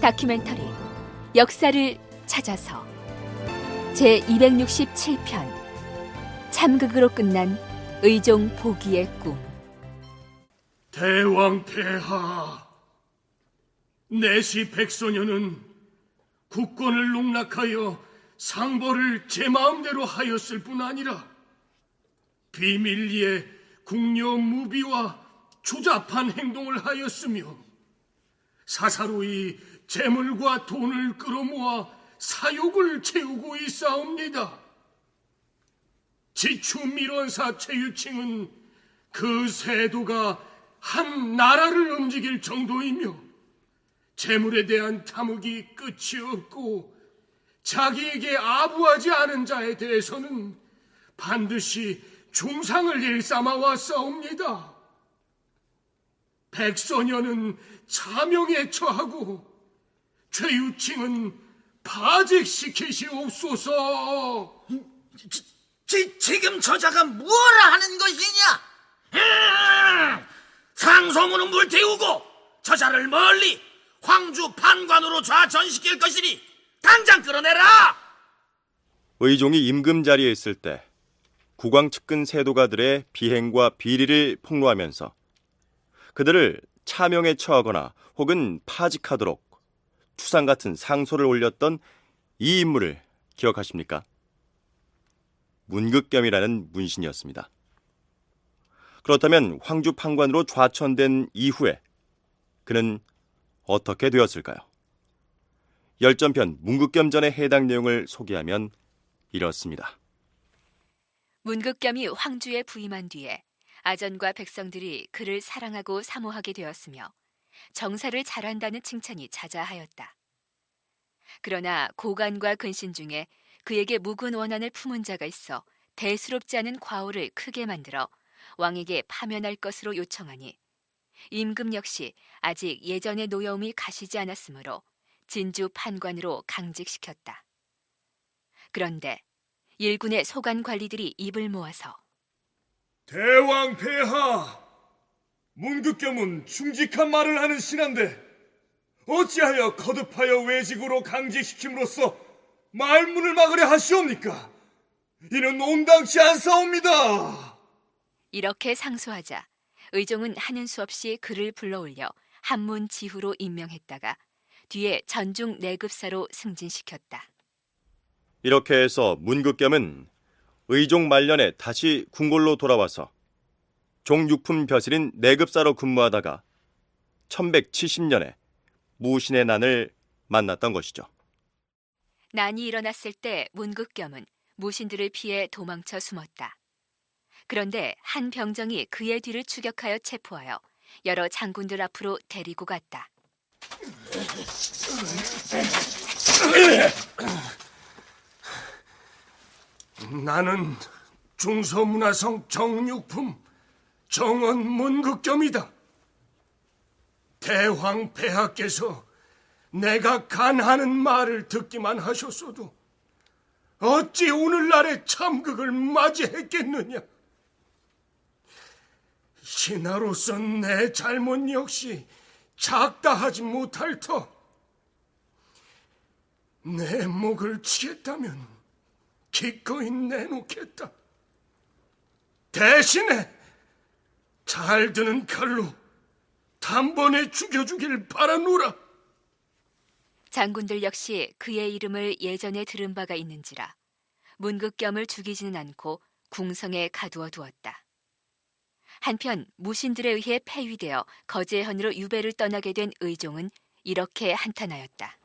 다큐멘터리 역사를 찾아서 제267편 참극으로 끝난 의종 보기의 꿈. 대왕 폐하, 내시 백소년은 국권을 농락하여 상벌을 제 마음대로 하였을 뿐 아니라 비밀리에 궁녀 무비와 추잡한 행동을 하였으며 사사로이 재물과 돈을 끌어모아 사욕을 채우고 있사옵니다. 지추 밀원사 최유칭은 그 세도가 한 나라를 움직일 정도이며 재물에 대한 탐욕이 끝이 없고 자기에게 아부하지 않은 자에 대해서는 반드시 중상을 일삼아 왔사옵니다. 백소년은 차명에 처하고 최유칭은 파직시키시옵소서. 지금 저자가 뭐라 하는 것이냐? 상소문은 불태우고 저자를 멀리 황주 판관으로 좌천시킬 것이니 당장 끌어내라! 의종이 임금 자리에 있을 때 국왕 측근 세도가들의 비행과 비리를 폭로하면서 그들을 차명에 처하거나 혹은 파직하도록 추상 같은 상소를 올렸던 이 인물을 기억하십니까? 문극겸이라는 문신이었습니다. 그렇다면 황주 판관으로 좌천된 이후에 그는 어떻게 되었을까요? 열전편 문극겸전에 해당 내용을 소개하면 이렇습니다. 문극겸이 황주에 부임한 뒤에 아전과 백성들이 그를 사랑하고 사모하게 되었으며 정사를 잘한다는 칭찬이 자자하였다. 그러나 고관과 근신 중에 그에게 묵은 원한을 품은 자가 있어 대수롭지 않은 과오를 크게 만들어 왕에게 파면할 것으로 요청하니 임금 역시 아직 예전의 노여움이 가시지 않았으므로 진주 판관으로 강직시켰다. 그런데 일군의 소관 관리들이 입을 모아서 대왕 폐하, 문극겸은 충직한 말을 하는 신하인데 어찌하여 거듭하여 외직으로 강직시킴으로써 말문을 막으려 하시옵니까? 이는 온당치 않사옵니다. 이렇게 상소하자 의종은 하는 수 없이 그를 불러올려 한문지후로 임명했다가 뒤에 전중 내급사로 승진시켰다. 이렇게 해서 문극겸은 의종 말년에 다시 궁궐로 돌아와서 종육품 벼슬인 내급사로 근무하다가 1170년에 무신의 난을 만났던 것이죠. 난이 일어났을 때 문극겸은 무신들을 피해 도망쳐 숨었다. 그런데 한 병정이 그의 뒤를 추격하여 체포하여 여러 장군들 앞으로 데리고 갔다. 나는 중서문화성 정육품 정원 문극겸이다. 대왕 폐하께서 내가 간하는 말을 듣기만 하셨어도 어찌 오늘날의 참극을 맞이했겠느냐. 신하로서 내 잘못 역시 작다 하지 못할 터 내 목을 치겠다면 기꺼이 내놓겠다. 대신에 잘 드는 칼로 단번에 죽여주길 바라노라. 장군들 역시 그의 이름을 예전에 들은 바가 있는지라 문극겸을 죽이지는 않고 궁성에 가두어 두었다. 한편 무신들에 의해 폐위되어 거제현으로 유배를 떠나게 된 의종은 이렇게 한탄하였다.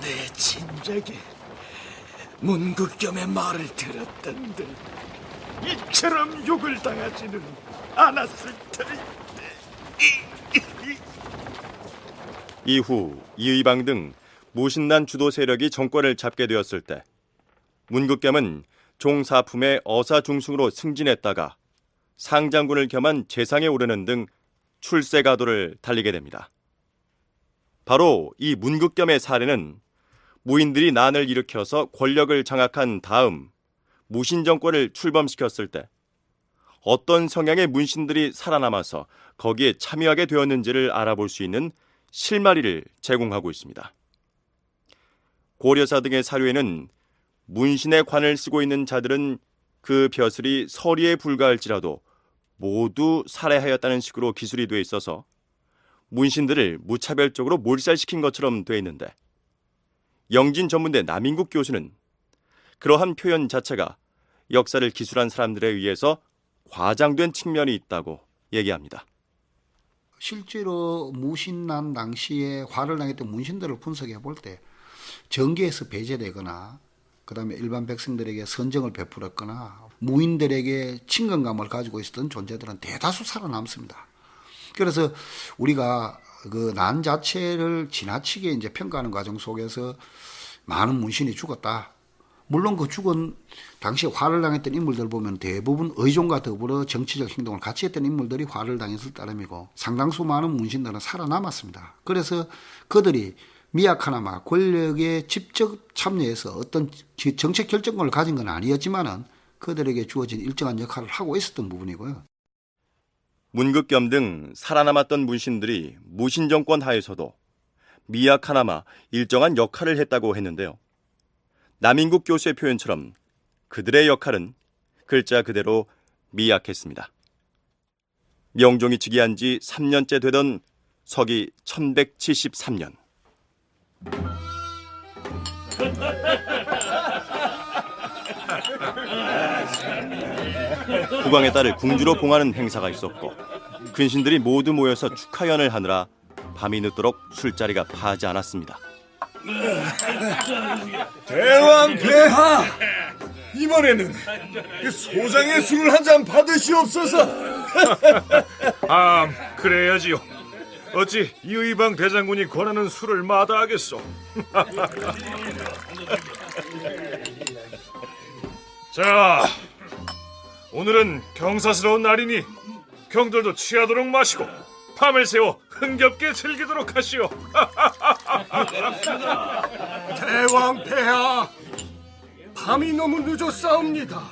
내 진작에 문극겸의 말을 들었던들 이처럼 욕을 당하지는 않았을 터인데. 이후 이의방 등 무신난 주도 세력이 정권을 잡게 되었을 때 문극겸은 종사품의 어사중승으로 승진했다가 상장군을 겸한 재상에 오르는 등 출세가도를 달리게 됩니다. 바로 이 문극겸의 사례는 무인들이 난을 일으켜서 권력을 장악한 다음 무신 정권을 출범시켰을 때 어떤 성향의 문신들이 살아남아서 거기에 참여하게 되었는지를 알아볼 수 있는 실마리를 제공하고 있습니다. 고려사 등의 사료에는 문신의 관을 쓰고 있는 자들은 그 벼슬이 서리에 불과할지라도 모두 살해하였다는 식으로 기술이 돼 있어서 문신들을 무차별적으로 몰살시킨 것처럼 돼 있는데, 영진전문대 남인국 교수는 그러한 표현 자체가 역사를 기술한 사람들에 의해서 과장된 측면이 있다고 얘기합니다. 실제로 무신난 당시에 화를 당했던 문신들을 분석해 볼 때 정계에서 배제되거나 그다음에 일반 백성들에게 선정을 베풀었거나 무인들에게 친근감을 가지고 있었던 존재들은 대다수 살아남습니다. 그래서 우리가 그 난 자체를 지나치게 이제 평가하는 과정 속에서 많은 문신이 죽었다. 물론 그 죽은 당시에 화를 당했던 인물들 보면 대부분 의존과 더불어 정치적 행동을 같이 했던 인물들이 화를 당했을 따름이고, 상당수 많은 문신들은 살아남았습니다. 그래서 그들이 미약하나마 권력에 직접 참여해서 어떤 정책 결정권을 가진 건 아니었지만은 그들에게 주어진 일정한 역할을 하고 있었던 부분이고요. 문극겸 등 살아남았던 문신들이 무신정권 하에서도 미약하나마 일정한 역할을 했다고 했는데요. 남인국 교수의 표현처럼 그들의 역할은 글자 그대로 미약했습니다. 명종이 즉위한 지 3년째 되던 서기 1173년. 국왕의 딸을 궁주로 봉하는 행사가 있었고, 근신들이 모두 모여서 축하연을 하느라 밤이 늦도록 술자리가 파지 않았습니다. 대왕 폐하, 이번에는 소장의 술을 한 잔 받으시옵소서. 그래야지요. 어찌 이의방 대장군이 권하는 술을 마다하겠소. 자, 오늘은 경사스러운 날이니 경들도 취하도록 마시고 밤을 새워 흥겹게 즐기도록 하시오. 대왕 폐하, 밤이 너무 늦었사옵니다.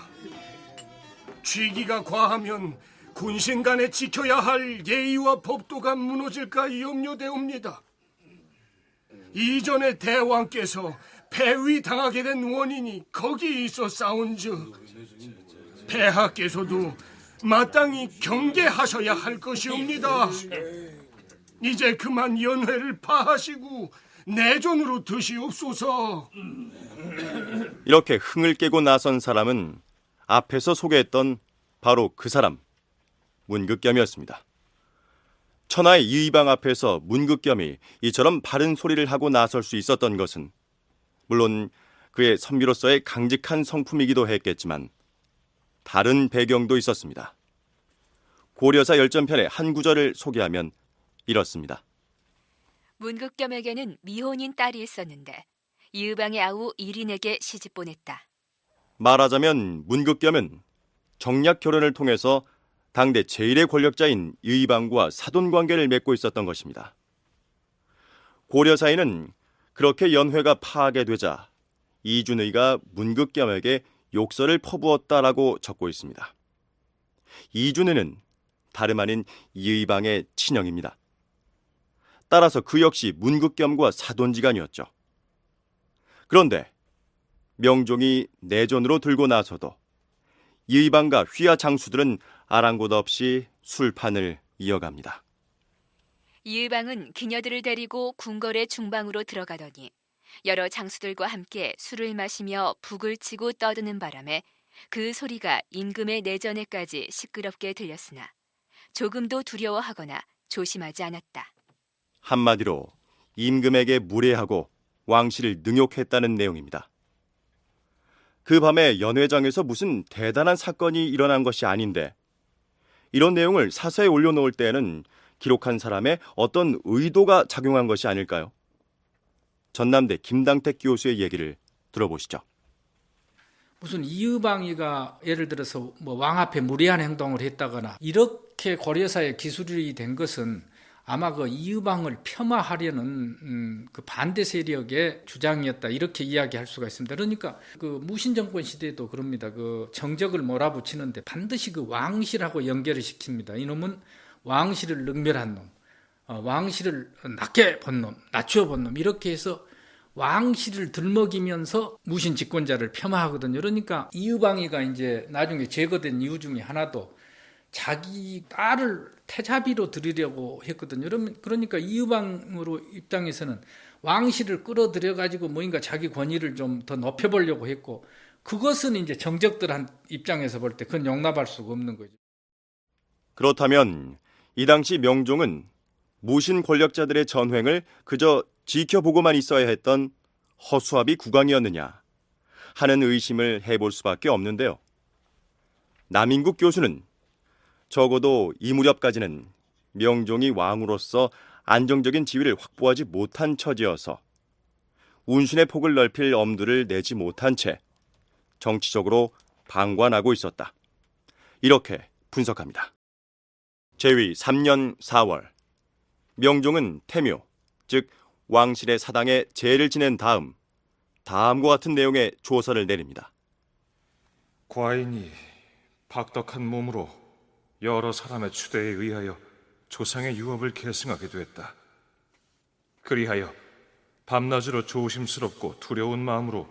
취기가 과하면 군신 간에 지켜야 할 예의와 법도가 무너질까 염려되옵니다. 이전에 대왕께서 폐위당하게 된 원인이 거기 있었사온즉 폐하께서도 마땅히 경계하셔야 할 것이옵니다. 이제 그만 연회를 파하시고 내전으로 드시옵소서. 이렇게 흥을 깨고 나선 사람은 앞에서 소개했던 바로 그 사람, 문극겸이었습니다. 천하의 이의방 앞에서 문극겸이 이처럼 바른 소리를 하고 나설 수 있었던 것은 물론 그의 선비로서의 강직한 성품이기도 했겠지만 다른 배경도 있었습니다. 고려사 열전편의 한 구절을 소개하면 이렇습니다. 문극겸에게는 미혼인 딸이 있었는데 이의방의 아우 일인에게 시집 보냈다. 말하자면 문극겸은 정략 결혼을 통해서 당대 제일의 권력자인 이의방과 사돈 관계를 맺고 있었던 것입니다. 고려사에는 그렇게 연회가 파하게 되자 이준의가 문극겸에게 욕설을 퍼부었다라고 적고 있습니다. 이준의는 다름 아닌 이의방의 친형입니다. 따라서 그 역시 문극겸과 사돈지간이었죠. 그런데 명종이 내전으로 들고 나서도 이의방과 휘하 장수들은 아랑곳 없이 술판을 이어갑니다. 이의방은 기녀들을 데리고 궁궐의 중방으로 들어가더니 여러 장수들과 함께 술을 마시며 북을 치고 떠드는 바람에 그 소리가 임금의 내전에까지 시끄럽게 들렸으나 조금도 두려워하거나 조심하지 않았다. 한마디로 임금에게 무례하고 왕실을 능욕했다는 내용입니다. 그 밤에 연회장에서 무슨 대단한 사건이 일어난 것이 아닌데 이런 내용을 사서에 올려놓을 때에는 기록한 사람의 어떤 의도가 작용한 것이 아닐까요? 전남대 김당택 교수의 얘기를 들어보시죠. 무슨 이의방이가 예를 들어서 왕 앞에 무례한 행동을 했다거나 이렇게 고려사의 기술이 된 것은 아마 그 이의방을 폄하하려는 그 반대 세력의 주장이었다 이렇게 이야기할 수가 있습니다. 그러니까 그 무신 정권 시대에도 그럽니다. 그 정적을 몰아붙이는데 반드시 그 왕실하고 연결을 시킵니다. 이놈은 왕실을 능멸한 놈, 왕실을 낮게 본 놈, 낮추어 본 놈 이렇게 해서 왕실을 들먹이면서 무신 집권자를 폄하하거든요. 그러니까 이의방이가 이제 나중에 제거된 이유 중에 하나도 자기 딸을 태자비로 드리려고 했거든요. 그러니까 이의방으로 입장에서는 왕실을 끌어들여 가지고 뭔가 자기 권위를 좀 더 높여보려고 했고, 그것은 이제 정적들한 입장에서 볼 때 그건 용납할 수가 없는 거죠. 그렇다면 이 당시 명종은 무신 권력자들의 전횡을 그저 지켜보고만 있어야 했던 허수아비 국왕이었느냐 하는 의심을 해볼 수밖에 없는데요. 남인국 교수는 적어도 이 무렵까지는 명종이 왕으로서 안정적인 지위를 확보하지 못한 처지여서 운신의 폭을 넓힐 엄두를 내지 못한 채 정치적으로 방관하고 있었다. 이렇게 분석합니다. 제위 3년 4월, 명종은 태묘, 즉 왕실의 사당에 제를 지낸 다음과 같은 내용의 조서를 내립니다. 과인이 박덕한 몸으로 여러 사람의 추대에 의하여 조상의 유업을 계승하게 되었다. 그리하여 밤낮으로 조심스럽고 두려운 마음으로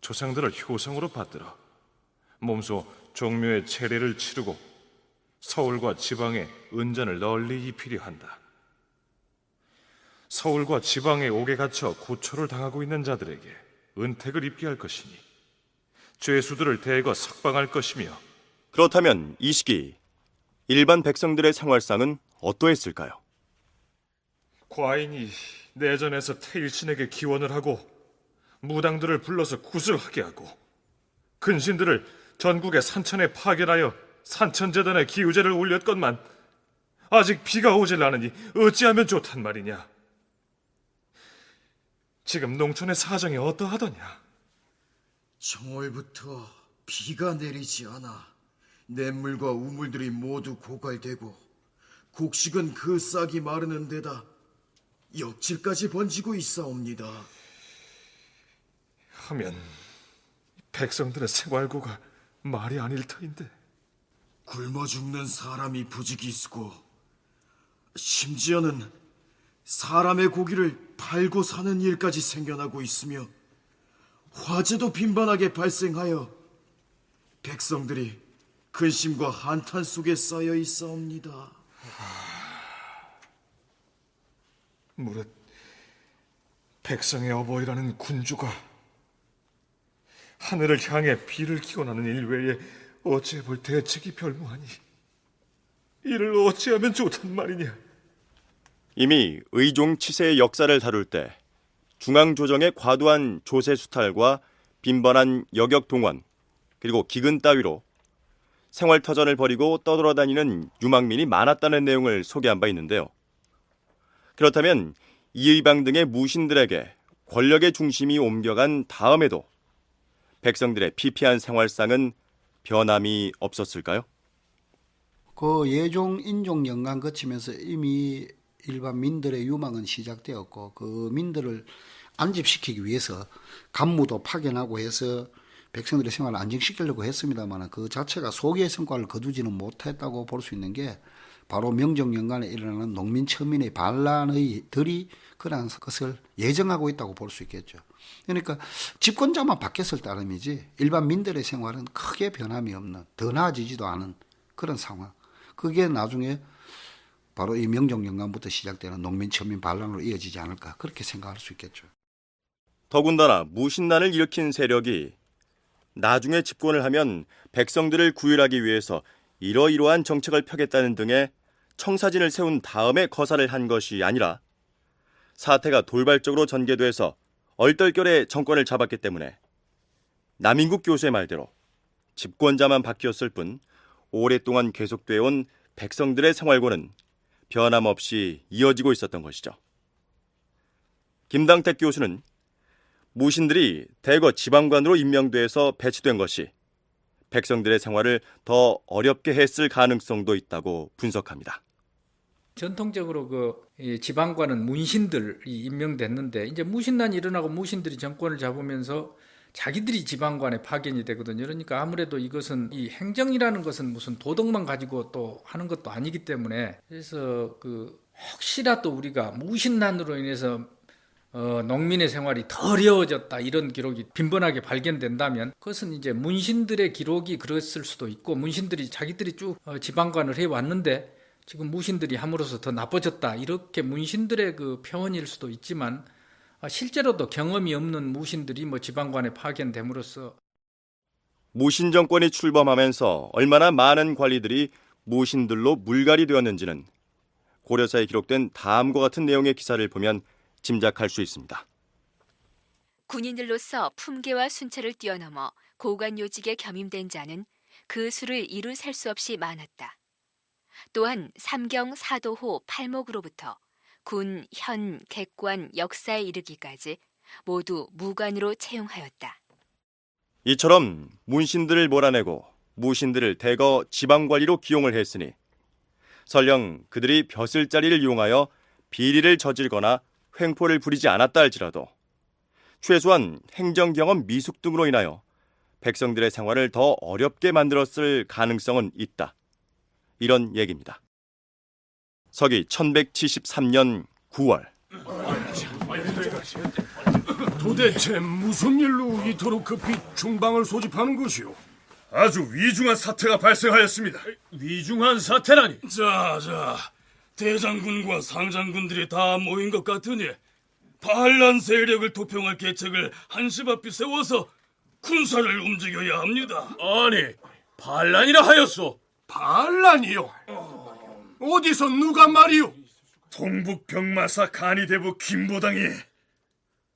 조상들을 효성으로 받들어 몸소 종묘의 체례를 치르고 서울과 지방에 은전을 널리 입히려 한다. 서울과 지방에 옥에 갇혀 고초를 당하고 있는 자들에게 은택을 입게 할 것이니 죄수들을 대거 석방할 것이며, 그렇다면 이 시기 일반 백성들의 생활상은 어떠했을까요? 과인이 내전에서 태일신에게 기원을 하고 무당들을 불러서 구슬하게 하고 근신들을 전국의 산천에 파견하여 산천재단에 기우제를 올렸건만 아직 비가 오질 않으니 어찌하면 좋단 말이냐. 지금 농촌의 사정이 어떠하더냐? 정월부터 비가 내리지 않아 냇물과 우물들이 모두 고갈되고 곡식은 그 싹이 마르는 데다 역질까지 번지고 있사옵니다. 하면 백성들의 생활고가 말이 아닐 터인데. 굶어 죽는 사람이 부지기수고 심지어는 사람의 고기를 팔고 사는 일까지 생겨나고 있으며 화재도 빈번하게 발생하여 백성들이 근심과 한탄 속에 쌓여 있사옵니다. 무릇 백성의 어버이라는 군주가 하늘을 향해 비를 기원하는 일 외에 어찌해볼 대책이 별무하니 이를 어찌하면 좋단 말이냐. 이미 의종 치세의 역사를 다룰 때 중앙조정의 과도한 조세 수탈과 빈번한 여격 동원 그리고 기근 따위로 생활터전을 벌이고 떠돌아다니는 유망민이 많았다는 내용을 소개한 바 있는데요. 그렇다면 이의방 등의 무신들에게 권력의 중심이 옮겨간 다음에도 백성들의 피폐한 생활상은 변함이 없었을까요? 그 예종 인종 연간 거치면서 이미 일반 민들의 유망은 시작되었고, 그 민들을 안집시키기 위해서 간무도 파견하고 해서 백성들의 생활을 안정시키려고 했습니다만 그 자체가 소기의 성과를 거두지는 못했다고 볼 수 있는 게 바로 명종연간에 일어나는 농민천민의 반란의 들이 그러한 것을 예정하고 있다고 볼 수 있겠죠. 그러니까 집권자만 바뀌었을 따름이지 일반 민들의 생활은 크게 변함이 없는, 더 나아지지도 않은 그런 상황. 그게 나중에 바로 이 명종연간부터 시작되는 농민천민 반란으로 이어지지 않을까, 그렇게 생각할 수 있겠죠. 더군다나 무신난을 일으킨 세력이 나중에 집권을 하면 백성들을 구휼하기 위해서 이러이러한 정책을 펴겠다는 등의 청사진을 세운 다음에 거사를 한 것이 아니라 사태가 돌발적으로 전개돼서 얼떨결에 정권을 잡았기 때문에 남인국 교수의 말대로 집권자만 바뀌었을 뿐 오랫동안 계속되어 온 백성들의 생활고는 변함없이 이어지고 있었던 것이죠. 김당택 교수는 무신들이 대거 지방관으로 임명돼서 배치된 것이 백성들의 생활을 더 어렵게 했을 가능성도 있다고 분석합니다. 전통적으로 이 지방관은 문신들이 임명됐는데 이제 무신난이 일어나고 무신들이 정권을 잡으면서 자기들이 지방관에 파견이 되거든요. 그러니까 아무래도 이것은 이 행정이라는 것은 무슨 도덕만 가지고 또 하는 것도 아니기 때문에 그래서 혹시라도 우리가 무신난으로 인해서 농민의 생활이 더 어려워졌다 이런 기록이 빈번하게 발견된다면 그것은 이제 문신들의 기록이 그랬을 수도 있고 문신들이 자기들이 쭉 지방관을 해왔는데 지금 무신들이 함으로써 더 나빠졌다 이렇게 문신들의 그 표현일 수도 있지만 실제로도 경험이 없는 무신들이 지방관에 파견됨으로써 무신 정권이 출범하면서 얼마나 많은 관리들이 무신들로 물갈이 되었는지는 고려사에 기록된 다음과 같은 내용의 기사를 보면 짐작할 수 있습니다. 군인들로서 품계와 순처를 뛰어넘어 고관 요직에 겸임된 자는 그 수를 이루 셀 수 없이 많았다. 또한 삼경 사도호 팔목으로부터 군, 현, 객관, 역사에 이르기까지 모두 무관으로 채용하였다. 이처럼 문신들을 몰아내고 무신들을 대거 지방관리로 기용을 했으니 설령 그들이 벼슬자리를 이용하여 비리를 저질거나 횡포를 부리지 않았다 할지라도 최소한 행정경험 미숙 등으로 인하여 백성들의 생활을 더 어렵게 만들었을 가능성은 있다. 이런 얘기입니다. 서기 1173년 9월 도대체 무슨 일로 이토록 급히 중방을 소집하는 것이오? 아주 위중한 사태가 발생하였습니다. 위중한 사태라니. 자, 대장군과 상장군들이 다 모인 것 같으니 반란 세력을 도평할 계책을 한시 앞에 세워서 군사를 움직여야 합니다. 아니, 반란이라 하였소. 반란이요? 어디서 누가 말이오? 동북 병마사 간이대부 김보당이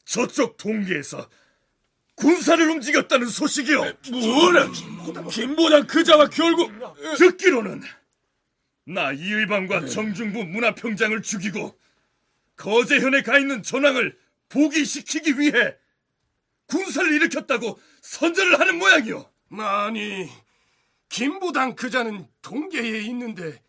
저쪽 동계에서 군사를 움직였다는 소식이요. 뭐라? 김보당 그자와 결국 듣기로는 나 이의방과 정중부 문화평장을 죽이고 거제현에 가 있는 전황을 복위시키기 위해 군사를 일으켰다고 선전을 하는 모양이요. 아니, 김부당 그자는 동계에 있는데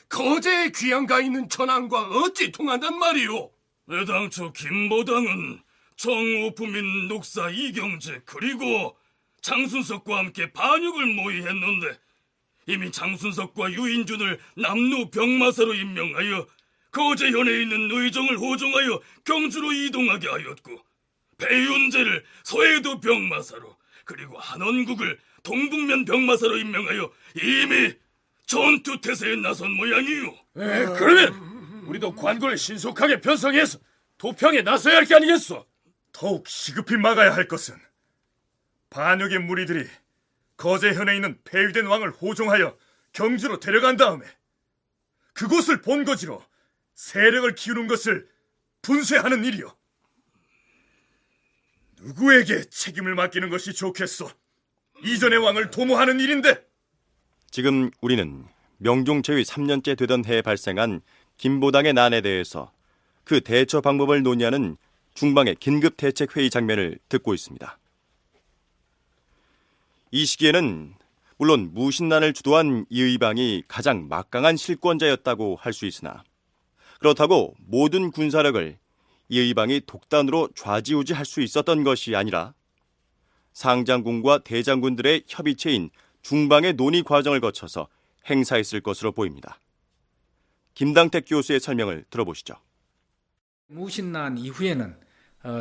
거제에 귀양가 있는 전황과 어찌 통한단 말이오? 애당초 김보당은 정오부 민 녹사 이경재 그리고 장순석과 함께 반역을 모의했는데 이미 장순석과 유인준을 남루 병마사로 임명하여 거제현에 있는 의정을 호종하여 경주로 이동하게 하였고 배윤재를 서해도 병마사로 그리고 한원국을 동북면 병마사로 임명하여 이미 전투태세에 나선 모양이요. 그러면 우리도 관군을 신속하게 편성해서 도평에 나서야 할 게 아니겠소? 더욱 시급히 막아야 할 것은 반역의 무리들이 거제현에 있는 폐위된 왕을 호종하여 경주로 데려간 다음에 그곳을 본거지로 세력을 키우는 것을 분쇄하는 일이요. 누구에게 책임을 맡기는 것이 좋겠소? 이전의 왕을 도모하는 일인데. 지금 우리는 명종 제위 3년째 되던 해에 발생한 김보당의 난에 대해서 그 대처 방법을 논의하는 중방의 긴급 대책 회의 장면을 듣고 있습니다. 이 시기에는 물론 무신난을 주도한 이의방이 가장 막강한 실권자였다고 할 수 있으나 그렇다고 모든 군사력을 이의방이 독단으로 좌지우지할 수 있었던 것이 아니라 상장군과 대장군들의 협의체인 중방의 논의 과정을 거쳐서 행사했을 것으로 보입니다. 김당택 교수의 설명을 들어보시죠. 무신난 이후에는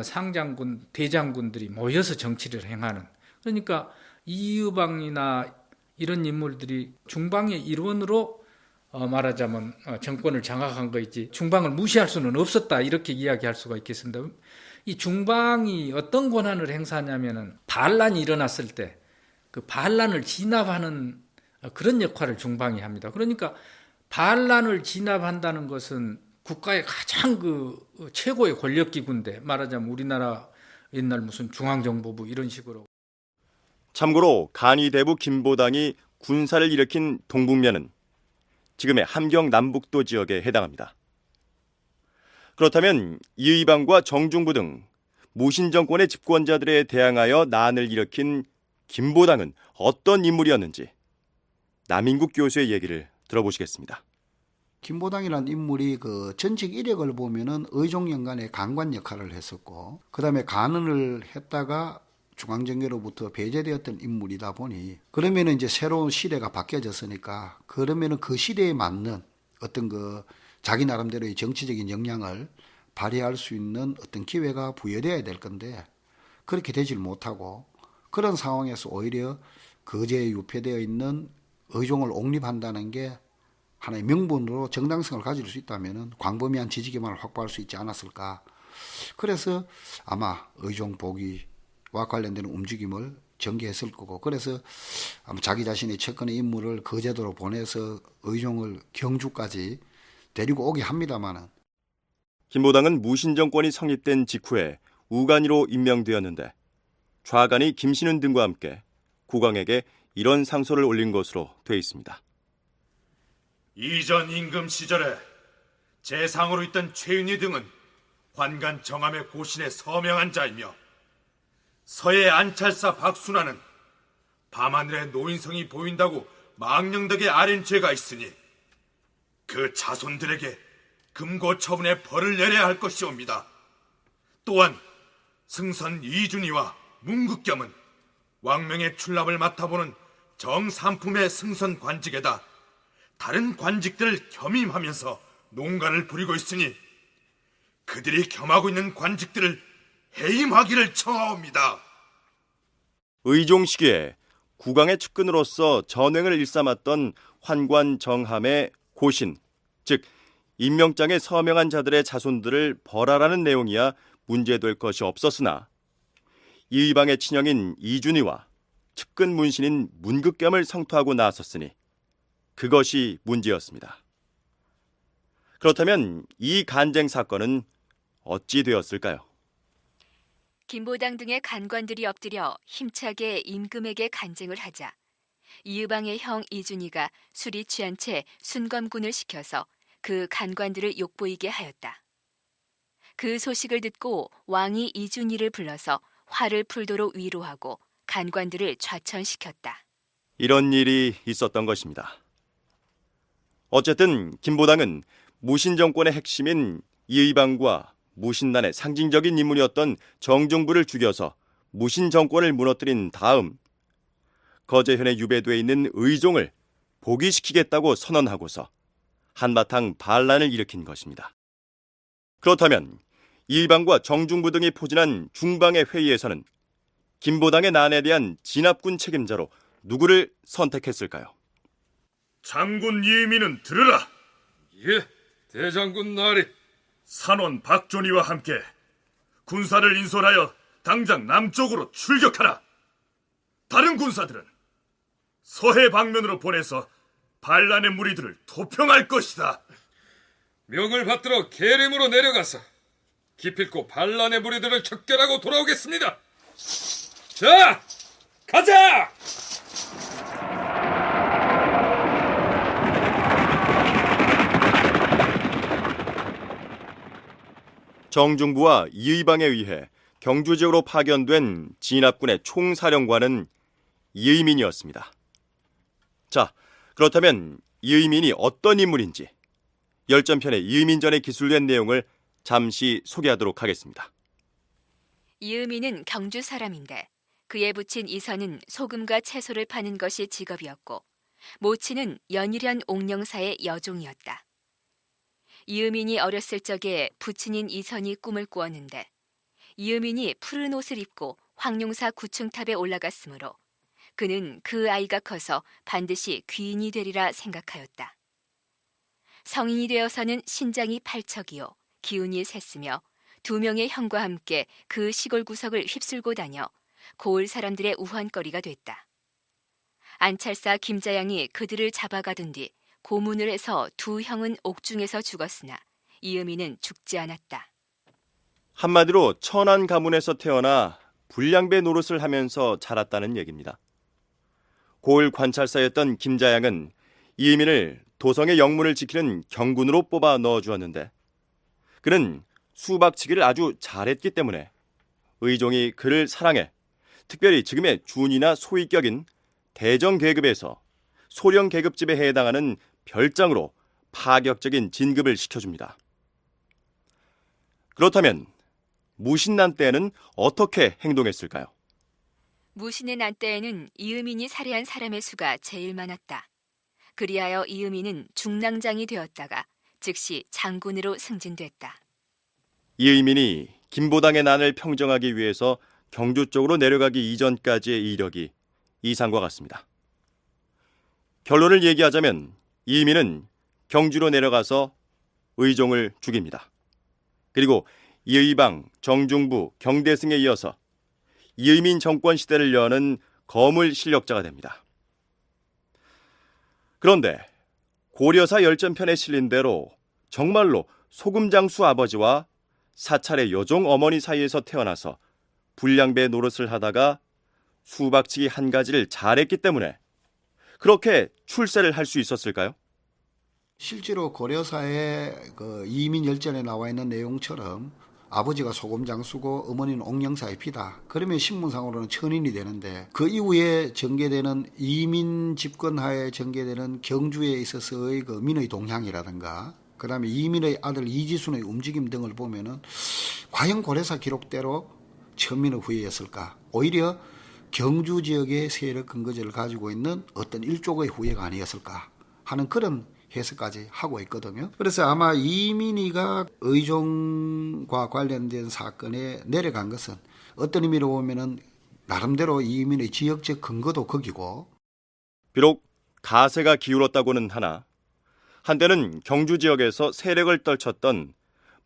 상장군, 대장군들이 모여서 정치를 행하는 그러니까 이의방이나 이런 인물들이 중방의 일원으로 말하자면 정권을 장악한 거이지 중방을 무시할 수는 없었다 이렇게 이야기할 수가 있겠습니다. 이 중방이 어떤 권한을 행사하냐면은 반란이 일어났을 때 그 반란을 진압하는 그런 역할을 중방이 합니다. 그러니까 반란을 진압한다는 것은 국가의 가장 최고의 권력기구인데 말하자면 우리나라 옛날 무슨 중앙정보부 이런 식으로. 참고로 간이대부 김보당이 군사를 일으킨 동북면은 지금의 함경 남북도 지역에 해당합니다. 그렇다면 이의방과 정중부 등 무신 정권의 집권자들에 대항하여 난을 일으킨 김보당은 어떤 인물이었는지 남인국 교수의 얘기를 들어보시겠습니다. 김보당이라는 인물이 그 전직 이력을 보면은 의종연간의 간관 역할을 했었고, 그 다음에 간언을 했다가 중앙정계로부터 배제되었던 인물이다 보니, 그러면은 이제 새로운 시대가 바뀌어졌으니까, 그러면은 그 시대에 맞는 어떤 그 자기 나름대로의 정치적인 역량을 발휘할 수 있는 어떤 기회가 부여되어야 될 건데, 그렇게 되질 못하고, 그런 상황에서 오히려 거제에 유폐되어 있는 의종을 옹립한다는 게 하나의 명분으로 정당성을 가질 수 있다면 광범위한 지지 기반을 확보할 수 있지 않았을까. 그래서 아마 의종 복위와 관련되는 움직임을 전개했을 거고, 그래서 아마 자기 자신의 측근의 인물을 거제도로 보내서 의종을 경주까지 데리고 오게 합니다마는, 김보당은 무신정권이 성립된 직후에 우간이로 임명되었는데 좌간이 김신은 등과 함께 국왕에게 이런 상소를 올린 것으로 돼 있습니다. 이전 임금 시절에 재상으로 있던 최윤희 등은 관간 정함의 고신에 서명한 자이며, 서해 안찰사 박순환은 밤하늘에 노인성이 보인다고 망령덕에 아린 죄가 있으니 그 자손들에게 금고 처분의 벌을 내려야 할 것이옵니다. 또한 승선 이준희와 문극겸은 왕명의 출납을 맡아보는 정삼품의 승선 관직에다 다른 관직들을 겸임하면서 농간을 부리고 있으니 그들이 겸하고 있는 관직들을 해임하기를 청하옵니다. 의종 시기에 국왕의 측근으로서 전횡을 일삼았던 환관 정함의 고신, 즉 임명장에 서명한 자들의 자손들을 벌하라는 내용이야 문제될 것이 없었으나 이의방의 친형인 이준희와 측근 문신인 문극겸을 성토하고 나섰으니 그것이 문제였습니다. 그렇다면 이 간쟁 사건은 어찌 되었을까요? 김보당 등의 간관들이 엎드려 힘차게 임금에게 간쟁을 하자 이의방의 형 이준희가 술이 취한 채 순검군을 시켜서 그 간관들을 욕보이게 하였다. 그 소식을 듣고 왕이 이준희를 불러서 화를 풀도록 위로하고 간관들을 좌천시켰다. 이런 일이 있었던 것입니다. 어쨌든 김보당은 무신정권의 핵심인 이의방과 무신난의 상징적인 인물이었던 정중부를 죽여서 무신정권을 무너뜨린 다음 거제현에 유배되어 있는 의종을 복위시키겠다고 선언하고서 한바탕 반란을 일으킨 것입니다. 그렇다면 이의방과 정중부 등이 포진한 중방의 회의에서는 김보당의 난에 대한 진압군 책임자로 누구를 선택했을까요? 장군 이의민은 들으라. 예, 대장군 나리. 산원 박존희와 함께 군사를 인솔하여 당장 남쪽으로 출격하라. 다른 군사들은 서해 방면으로 보내서 반란의 무리들을 도평할 것이다. 명을 받들어 계림으로 내려가서 기필코 반란의 무리들을 척결하고 돌아오겠습니다. 자, 가자! 정중부와 이의방에 의해 경주 지역으로 파견된 진압군의 총사령관은 이의민이었습니다. 자, 그렇다면 이의민이 어떤 인물인지 열전편의 이의민전에 기술된 내용을 잠시 소개하도록 하겠습니다. 이의민은 경주 사람인데 그의 부친 이선은 소금과 채소를 파는 것이 직업이었고 모친은 연일현 옥령사의 여종이었다. 이의민이 어렸을 적에 부친인 이선이 꿈을 꾸었는데 이의민이 푸른 옷을 입고 황룡사 구층탑에 올라갔으므로 그는 그 아이가 커서 반드시 귀인이 되리라 생각하였다. 성인이 되어서는 신장이 8척이요 기운이 셌으며 2명의 형과 함께 그 시골 구석을 휩쓸고 다녀 고을 사람들의 우환거리가 됐다. 안찰사 김자양이 그들을 잡아가던 뒤 고문을 해서 2 형은 옥중에서 죽었으나 이의민은 죽지 않았다. 한마디로 천안 가문에서 태어나 불량배 노릇을 하면서 자랐다는 얘기입니다. 고을 관찰사였던 김자양은 이의민을 도성의 영문을 지키는 경군으로 뽑아 넣어주었는데 그는 수박치기를 아주 잘했기 때문에 의종이 그를 사랑해 특별히 지금의 준이나 소위격인 대정계급에서 소령계급집에 해당하는 별장으로 파격적인 진급을 시켜줍니다. 그렇다면 무신난 때에는 어떻게 행동했을까요? 무신의 난 때에는 이음인이 살해한 사람의 수가 제일 많았다. 그리하여 이음인은 중랑장이 되었다가 즉시 장군으로 승진됐다. 이의민이 김보당의 난을 평정하기 위해서 경주 쪽으로 내려가기 이전까지의 이력이 이상과 같습니다. 결론을 얘기하자면 이의민은 경주로 내려가서 의종을 죽입니다. 그리고 이의방, 정중부, 경대승에 이어서 이의민 정권 시대를 여는 거물 실력자가 됩니다. 그런데 고려사 열전편에 실린 대로 정말로 소금장수 아버지와 사찰의 여종 어머니 사이에서 태어나서 불량배 노릇을 하다가 수박치기 한 가지를 잘했기 때문에 그렇게 출세를 할 수 있었을까요? 실제로 고려사의 그 이민 열전에 나와 있는 내용처럼 아버지가 소금장수고 어머니는 옥령사의 피다. 그러면 신문상으로는 천인이 되는데 그 이후에 전개되는 이민 집권하에 전개되는 경주에 있어서의 그 민의 동향이라든가 그다음에 이민의 아들 이지순의 움직임 등을 보면은 과연 고려사 기록대로 천민의 후예였을까? 오히려 경주 지역의 세력 근거지를 가지고 있는 어떤 일족의 후예가 아니었을까 하는 그런 해석까지 하고 있거든요. 그래서 아마 이민희가 의종과 관련된 사건에 내려간 것은 어떤 의미로 보면은 나름대로 이민의 지역적 근거도 거기고 비록 가세가 기울었다고는 하나 한때는 경주 지역에서 세력을 떨쳤던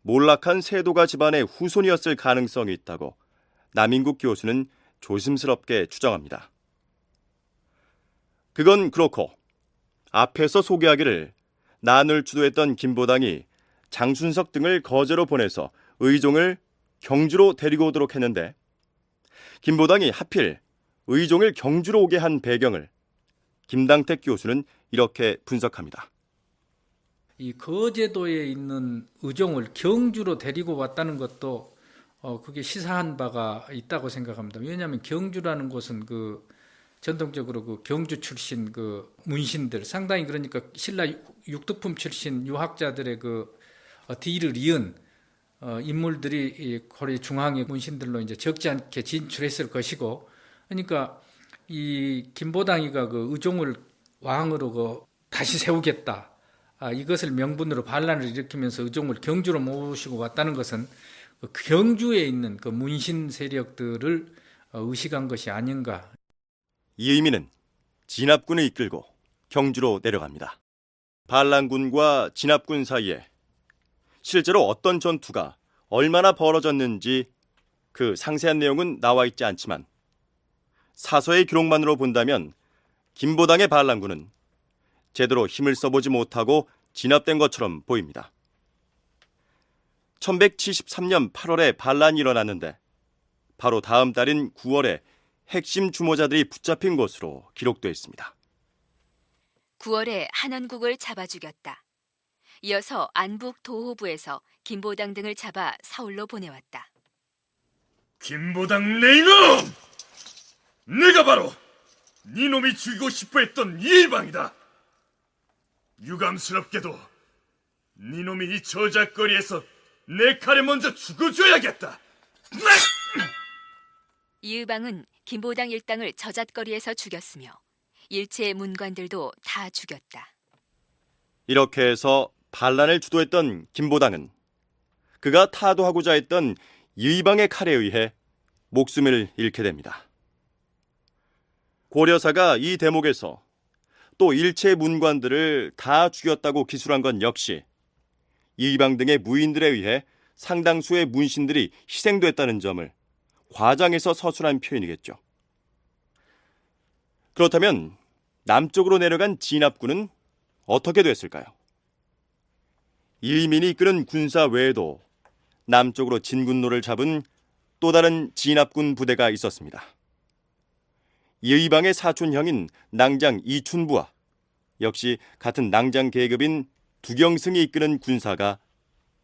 몰락한 세도가 집안의 후손이었을 가능성이 있다고 남인국 교수는 조심스럽게 추정합니다. 그건 그렇고 앞에서 소개하기를 난을 주도했던 김보당이 장순석 등을 거제로 보내서 의종을 경주로 데리고 오도록 했는데 김보당이 하필 의종을 경주로 오게 한 배경을 김당택 교수는 이렇게 분석합니다. 이 거제도에 있는 의종을 경주로 데리고 왔다는 것도 그게 시사한 바가 있다고 생각합니다. 왜냐하면 경주라는 곳은 그 전통적으로 그 경주 출신 그 문신들 상당히 그러니까 신라 육두품 출신 유학자들의 그 뒤를 이은 인물들이 이 고려 중앙의 문신들로 이제 적지 않게 진출했을 것이고 그러니까 이 김보당이가 그 의종을 왕으로 그 다시 세우겠다. 이것을 명분으로 반란을 일으키면서 의종을 경주로 모시고 왔다는 것은 그 경주에 있는 그 문신 세력들을 의식한 것이 아닌가. 이의민은 진압군을 이끌고 경주로 내려갑니다. 반란군과 진압군 사이에 실제로 어떤 전투가 얼마나 벌어졌는지 그 상세한 내용은 나와 있지 않지만 사서의 기록만으로 본다면 김보당의 반란군은 제대로 힘을 써보지 못하고 진압된 것처럼 보입니다. 1173년 8월에 반란이 일어났는데 바로 다음 달인 9월에 핵심 주모자들이 붙잡힌 것으로 기록되어 있습니다. 9월에 한원국을 잡아 죽였다. 이어서 안북 도호부에서 김보당 등을 잡아 서울로 보내왔다. 김보당 내 이놈! 내가 바로 네 놈이 죽이고 싶어 했던 이일방이다. 유감스럽게도 네 놈이 이 저작거리에서 내 칼에 먼저 죽어줘야겠다. 이의방은 김보당 일당을 저잣거리에서 죽였으며 일체의 문관들도 다 죽였다. 이렇게 해서 반란을 주도했던 김보당은 그가 타도하고자 했던 이의방의 칼에 의해 목숨을 잃게 됩니다. 고려사가 이 대목에서 또 일체 문관들을 다 죽였다고 기술한 건 역시 이의방 등의 무인들에 의해 상당수의 문신들이 희생됐다는 점을 과장해서 서술한 표현이겠죠. 그렇다면 남쪽으로 내려간 진압군은 어떻게 됐을까요? 이의민이 이끄는 군사 외에도 남쪽으로 진군로를 잡은 또 다른 진압군 부대가 있었습니다. 이의방의 사촌형인 낭장 이춘부와 역시 같은 낭장 계급인 두경승이 이끄는 군사가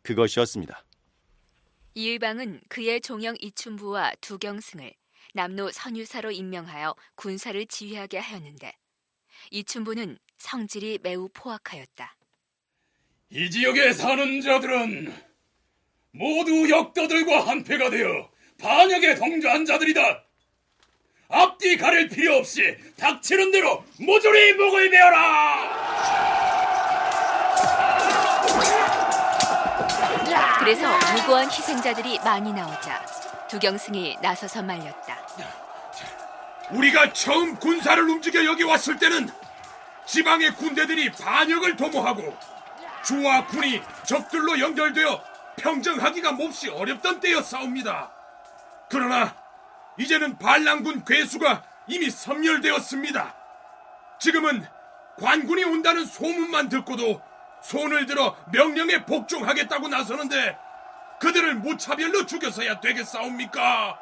그것이었습니다. 이의방은 그의 종형 이춘부와 두경승을 남로 선유사로 임명하여 군사를 지휘하게 하였는데 이춘부는 성질이 매우 포악하였다. 이 지역에 사는 자들은 모두 역도들과 한패가 되어 반역에 동조한 자들이다. 앞뒤 가릴 필요 없이 닥치는 대로 모조리 목을 베어라. 그래서 무고한 희생자들이 많이 나오자 두경승이 나서서 말렸다. 우리가 처음 군사를 움직여 여기 왔을 때는 지방의 군대들이 반역을 도모하고 주와 군이 적들로 연결되어 평정하기가 몹시 어렵던 때였사옵니다. 그러나 이제는 반란군 괴수가 이미 섬멸되었습니다. 지금은 관군이 온다는 소문만 듣고도 손을 들어 명령에 복종하겠다고 나서는데 그들을 무차별로 죽여서야 되겠사옵니까?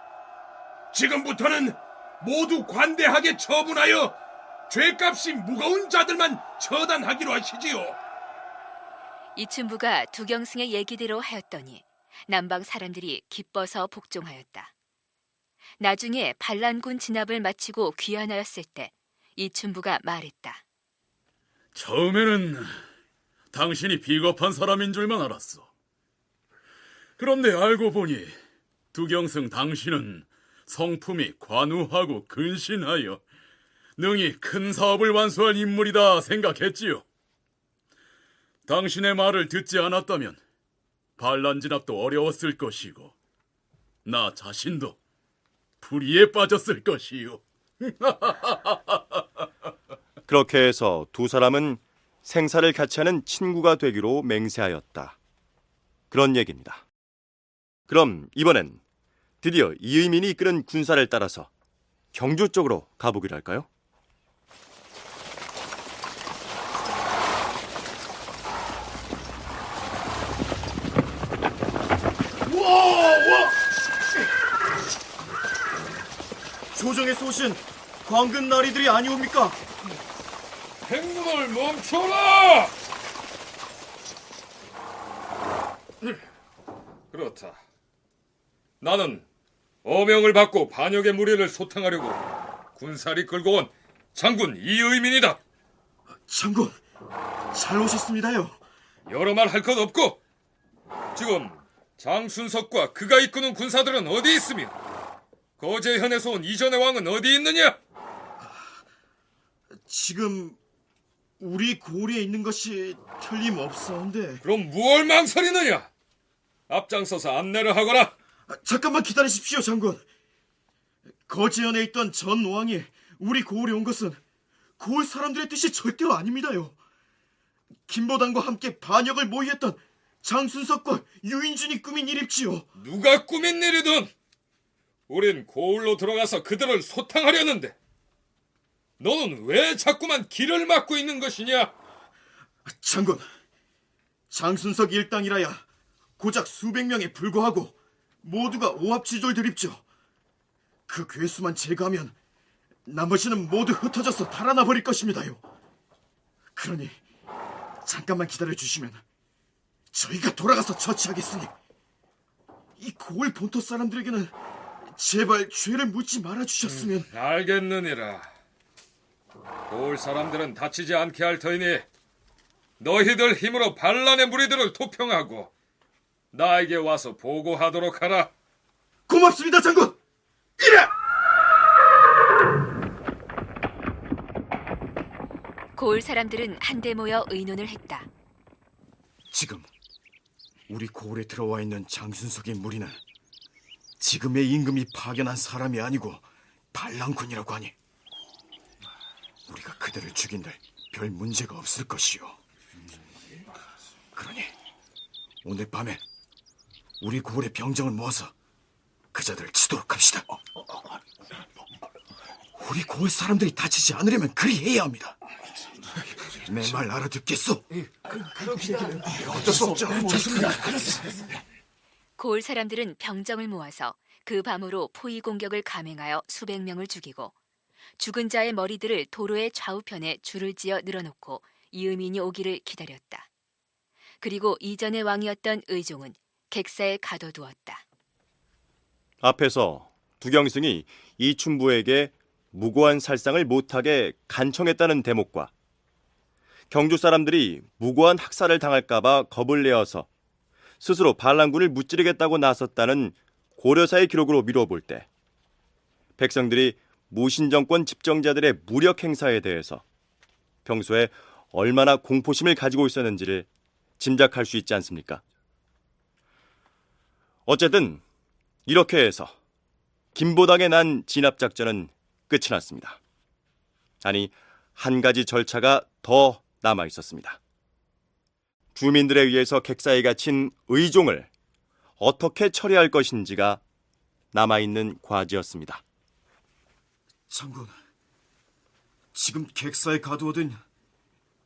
지금부터는 모두 관대하게 처분하여 죄값이 무거운 자들만 처단하기로 하시지요. 이춘부가 두경승의 얘기대로 하였더니 남방 사람들이 기뻐서 복종하였다. 나중에 반란군 진압을 마치고 귀환하였을 때 이춘부가 말했다. 처음에는 당신이 비겁한 사람인 줄만 알았어. 그런데 알고 보니 두경승 당신은 성품이 관우하고 근신하여 능히 큰 사업을 완수할 인물이다 생각했지요. 당신의 말을 듣지 않았다면 반란 진압도 어려웠을 것이고 나 자신도 불의에 빠졌을 것이요. 그렇게 해서 두 사람은 생사를 같이 하는 친구가 되기로 맹세하였다. 그런 얘기입니다. 그럼 이번엔 드디어 이의민이 이끄는 군사를 따라서 경주 쪽으로 가보기로 할까요? 조정에서 오신 광근 나리들이 아니옵니까? 행문을 멈춰라! 그렇다. 나는 어명을 받고 반역의 무리를 소탕하려고 군사리 끌고 온 장군 이의민이다. 장군, 잘 오셨습니다요. 여러 말 할 것 없고 지금 장순석과 그가 이끄는 군사들은 어디 있으며 거제현에서 온 이전의 왕은 어디 있느냐? 지금 우리 고을에 있는 것이 틀림없사온데. 그럼 무얼 망설이느냐? 앞장서서 안내를 하거라. 잠깐만 기다리십시오, 장군. 거제현에 있던 전 왕이 우리 고을에 온 것은 고을 사람들의 뜻이 절대로 아닙니다요. 김보단과 함께 반역을 모의했던 장순석과 유인준이 꾸민 일입지요. 누가 꾸민 일이든 우린 고을로 들어가서 그들을 소탕하려는데 너는 왜 자꾸만 길을 막고 있는 것이냐? 장군, 장순석 일당이라야 고작 수백 명에 불과하고 모두가 오합지졸 드립죠. 그 괴수만 제거하면 나머지는 모두 흩어져서 달아나 버릴 것입니다요. 그러니 잠깐만 기다려주시면 저희가 돌아가서 처치하겠으니 이 고을 본토 사람들에게는 제발 죄를 묻지 말아주셨으면. 알겠느니라. 고을 사람들은 다치지 않게 할 터이니 너희들 힘으로 반란의 무리들을 토평하고 나에게 와서 보고하도록 하라. 고맙습니다, 장군. 이래! 고을 사람들은 한데 모여 의논을 했다. 지금 우리 고을에 들어와 있는 장순석의 무리는 지금의 임금이 파견한 사람이 아니고 반란군이라고 하니 우리가 그들을 죽인들 별 문제가 없을 것이요. 그러니 오늘 밤에 우리 고을의 병정을 모아서 그자들을 치도록 합시다. 우리 고을 사람들이 다치지 않으려면 그리 해야 합니다. 내 말 알아듣겠소? 어쩔 수 없죠. 좋습니다. 고을 사람들은 병정을 모아서 그 밤으로 포위 공격을 감행하여 수백 명을 죽이고 죽은 자의 머리들을 도로의 좌우편에 줄을 지어 늘어놓고 이의민이 오기를 기다렸다. 그리고 이전의 왕이었던 의종은 객사에 가둬두었다. 앞에서 두경승이 이춘부에게 무고한 살상을 못하게 간청했다는 대목과 경주 사람들이 무고한 학살을 당할까봐 겁을 내어서 스스로 반란군을 무찌르겠다고 나섰다는 고려사의 기록으로 미뤄볼 때 백성들이 무신정권 집정자들의 무력 행사에 대해서 평소에 얼마나 공포심을 가지고 있었는지를 짐작할 수 있지 않습니까? 어쨌든 이렇게 해서 김보당에 난 진압작전은 끝이 났습니다. 아니, 한 가지 절차가 더 남아 있었습니다. 주민들에 의해서 객사에 갇힌 의종을 어떻게 처리할 것인지가 남아있는 과제였습니다. 장군, 지금 객사에 가두어둔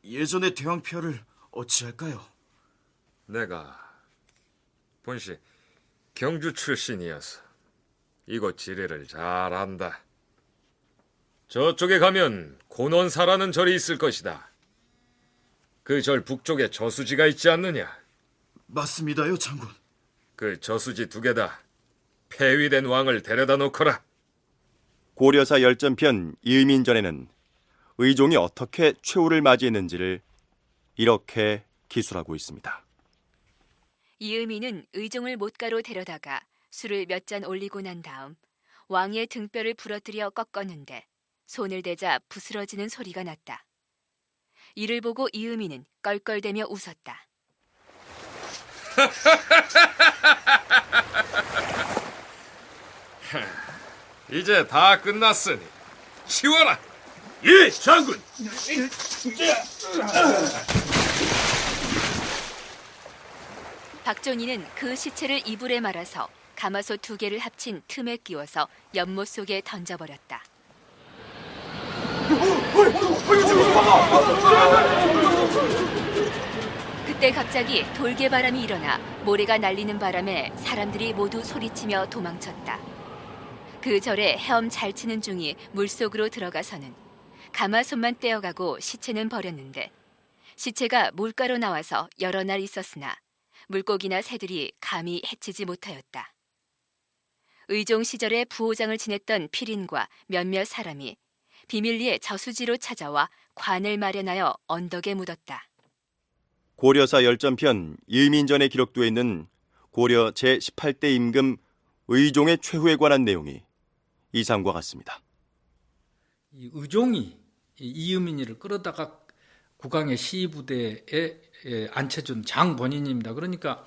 예전의 대왕폐하를 어찌할까요? 내가 본시 경주 출신이어서 이곳 지리를 잘 안다. 저쪽에 가면 곤원사라는 절이 있을 것이다. 그 절 북쪽에 저수지가 있지 않느냐? 맞습니다요, 장군. 그 저수지 2개다 폐위된 왕을 데려다 놓거라. 고려사 열전편 이의민전에는 의종이 어떻게 최후를 맞이했는지를 이렇게 기술하고 있습니다. 이의민은 의종을 못가로 데려다가 술을 몇 잔 올리고 난 다음 왕의 등뼈를 부러뜨려 꺾었는데 손을 대자 부스러지는 소리가 났다. 이를 보고 이의민은 껄껄대며 웃었다. 이제 다 끝났으니 치워라. 예, 장군. 박존이는 그 시체를 이불에 말아서 가마솥 2개를 합친 틈에 끼워서 연못 속에 던져버렸다. 그때 갑자기 돌개바람이 일어나 모래가 날리는 바람에 사람들이 모두 소리치며 도망쳤다. 그 절에 헤엄 잘 치는 중이 물속으로 들어가서는 가마솥만 떼어가고 시체는 버렸는데 시체가 물가로 나와서 여러 날 있었으나 물고기나 새들이 감히 해치지 못하였다. 의종 시절에 부호장을 지냈던 필인과 몇몇 사람이 비밀리에 저수지로 찾아와 관을 마련하여 언덕에 묻었다. 고려사 열전편 이의민전에 기록되어 있는 고려 제18대 임금 의종의 최후에 관한 내용이 이상과 같습니다. 이 의종이 이의민이를 끌어다가 국왕의 시부대에 앉혀준 장본인입니다. 그러니까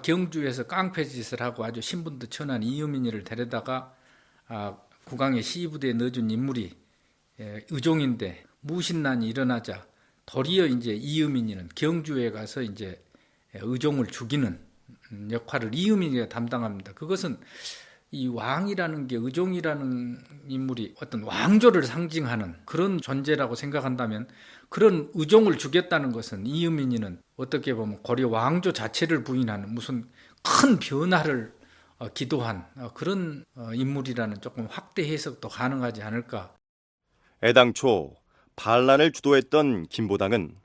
경주에서 깡패짓을 하고 아주 신분도 천한 이의민이를 데려다가 국왕의 시부대에 넣어준 인물이 의종인데 무신난이 일어나자 도리어 이제 이의민이는 경주에 가서 이제 의종을 죽이는 역할을 이의민이가 담당합니다. 그것은 이 왕이라는 게 의종이라는 인물이 어떤 왕조를 상징하는 그런 존재라고 생각한다면 그런 의종을 죽였다는 것은 이의민이는 어떻게 보면 고려 왕조 자체를 부인하는 무슨 큰 변화를 기도한 그런 인물이라는 조금 확대 해석도 가능하지 않을까. 애당초 반란을 주도했던 김보당은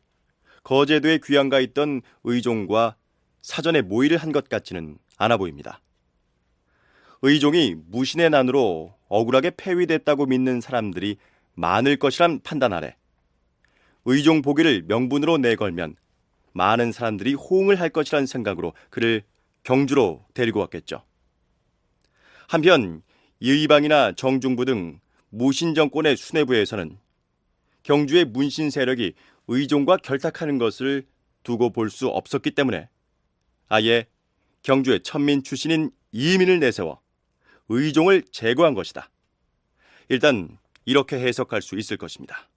거제도에 귀양가 있던 의종과 사전에 모의를 한 것 같지는 않아 보입니다. 의종이 무신의 난으로 억울하게 폐위됐다고 믿는 사람들이 많을 것이란 판단 아래 의종 보기를 명분으로 내걸면 많은 사람들이 호응을 할 것이란 생각으로 그를 경주로 데리고 왔겠죠. 한편 이의방이나 정중부 등 무신 정권의 수뇌부에서는 경주의 문신 세력이 의종과 결탁하는 것을 두고 볼 수 없었기 때문에 아예 경주의 천민 출신인 이의민을 내세워 의종을 제거한 것이다. 일단 이렇게 해석할 수 있을 것입니다.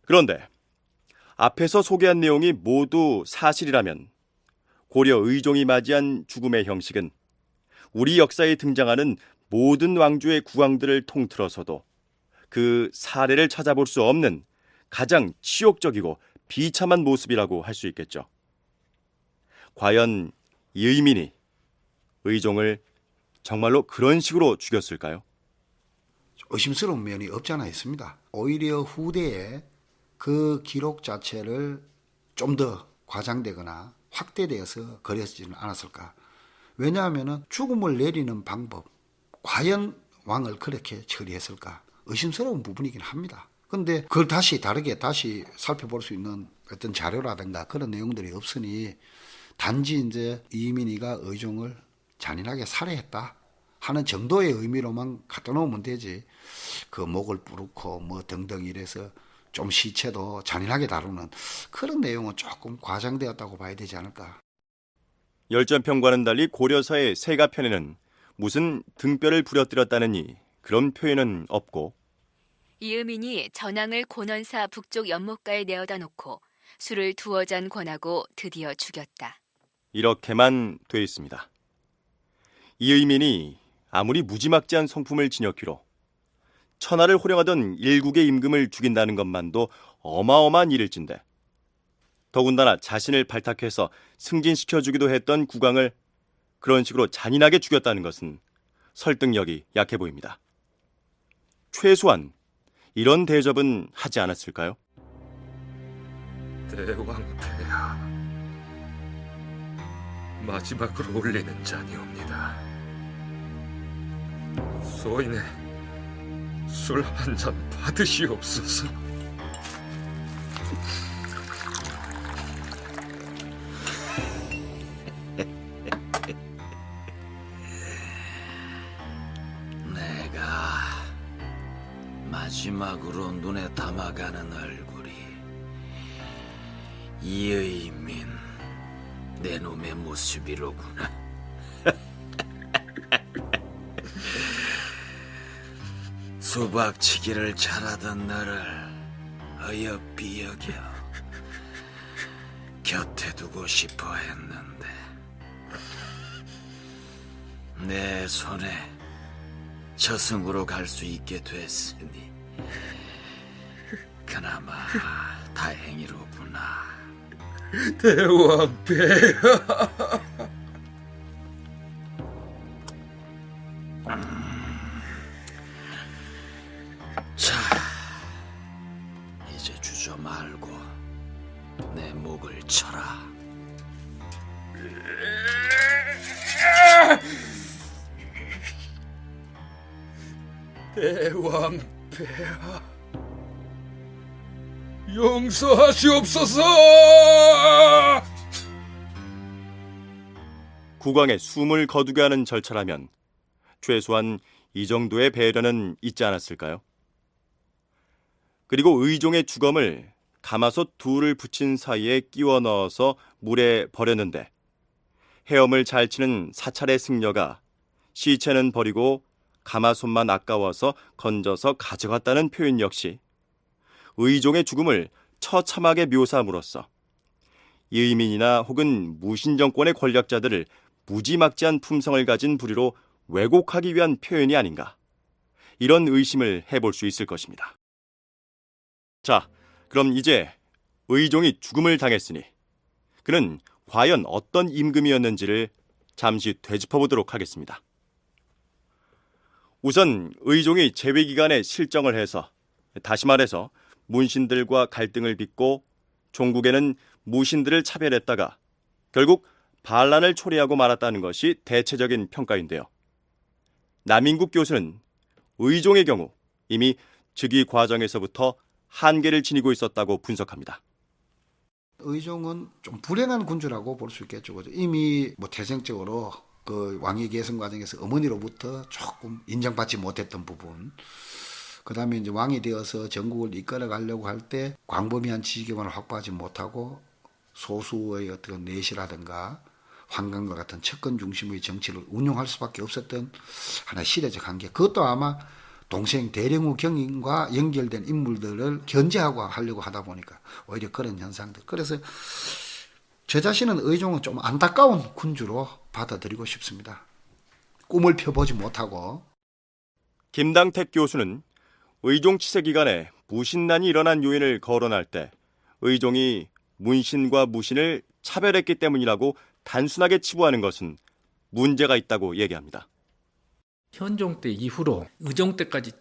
그런데 앞에서 소개한 내용이 모두 사실이라면 고려 의종이 맞이한 죽음의 형식은 우리 역사에 등장하는 모든 왕조의 국왕들을 통틀어서도 그 사례를 찾아볼 수 없는 가장 치욕적이고 비참한 모습이라고 할 수 있겠죠. 과연 이의민이 의종을 정말로 그런 식으로 죽였을까요? 의심스러운 면이 없지 않아 있습니다. 오히려 후대에 그 기록 자체를 좀 더 과장되거나 확대되어서 그려지지는 않았을까. 왜냐하면 죽음을 내리는 방법, 과연 왕을 그렇게 처리했을까 의심스러운 부분이긴 합니다. 근데 그걸 다르게 살펴볼 수 있는 어떤 자료라든가 그런 내용들이 없으니 단지 이제 이민희가 의종을 잔인하게 살해했다 하는 정도의 의미로만 갖다 놓으면 되지. 그 목을 부르고 뭐 등등 이래서 좀 시체도 잔인하게 다루는 그런 내용은 조금 과장되었다고 봐야 되지 않을까. 열전편과는 달리 고려서의 세가편에는 무슨 등뼈를 부려뜨렸다느니 그런 표현은 없고, 이음인이 전황을 고넌사 북쪽 연못가에 내어다 놓고 술을 2잔 권하고 드디어 죽였다. 이렇게만 돼 있습니다. 이 의민이 아무리 무지막지한 성품을 지녔기로 천하를 호령하던 일국의 임금을 죽인다는 것만도 어마어마한 일일진데, 더군다나 자신을 발탁해서 승진시켜주기도 했던 국왕을 그런 식으로 잔인하게 죽였다는 것은 설득력이 약해 보입니다. 최소한 이런 대접은 하지 않았을까요? 대왕폐하, 마지막으로 올리는 잔이옵니다. 소인의 술 한 잔 받으시옵소서. 내가 마지막으로 눈에 담아가는 얼굴이 이의민 내 놈의 모습이로구나. 수박치기를 잘하던 너를 어여삐 여겨 곁에 두고 싶어 했는데 내 손에 저승으로 갈 수 있게 됐으니 그나마 다행이로구나. 대왕폐하. 자, 이제 주저 말고 내 목을 쳐라. 대왕폐하, 용서하시옵소서. 국왕의 숨을 거두게 하는 절차라면 최소한 이 정도의 배려는 있지 않았을까요? 그리고 의종의 주검을 가마솥 둘을 붙인 사이에 끼워 넣어서 물에 버렸는데, 헤엄을 잘 치는 사찰의 승려가 시체는 버리고 가마솥만 아까워서 건져서 가져갔다는 표현 역시 의종의 죽음을 처참하게 묘사함으로써 이의민이나 혹은 무신정권의 권력자들을 무지막지한 품성을 가진 부류로 왜곡하기 위한 표현이 아닌가, 이런 의심을 해볼 수 있을 것입니다. 자, 그럼 이제 의종이 죽음을 당했으니 그는 과연 어떤 임금이었는지를 잠시 되짚어보도록 하겠습니다. 우선 의종이 재위기간에 실정을 해서, 다시 말해서 문신들과 갈등을 빚고 종국에는 무신들을 차별했다가 결국 반란을 초래하고 말았다는 것이 대체적인 평가인데요. 남인국 교수는 의종의 경우 이미 즉위 과정에서부터 한계를 지니고 있었다고 분석합니다. 의종은 좀 불행한 군주라고 볼 수 있겠죠. 이미 뭐 태생적으로 그 왕위 계승 과정에서 어머니로부터 조금 인정받지 못했던 부분, 그 다음에 이제 왕이 되어서 전국을 이끌어 가려고 할 때 광범위한 지지기반을 확보하지 못하고 소수의 어떤 내시라든가 황강과 같은 측근 중심의 정치를 운용할 수밖에 없었던 하나의 시대적 한계. 그것도 아마 동생 대령후 경인과 연결된 인물들을 견제하고 하려고 하다 보니까 오히려 그런 현상들. 그래서 저 자신은 의종은 좀 안타까운 군주로 받아들이고 싶습니다. 꿈을 펴보지 못하고. 김당택 교수는 의종 치세 기간에 무신난이 일어난 요인을 거론할 때 의종이 문신과 무신을 차별했기 때문이라고 단순하게 치부하는 것은 문제가 있다고 얘기합니다. 현종 때 이후로 의종 때까지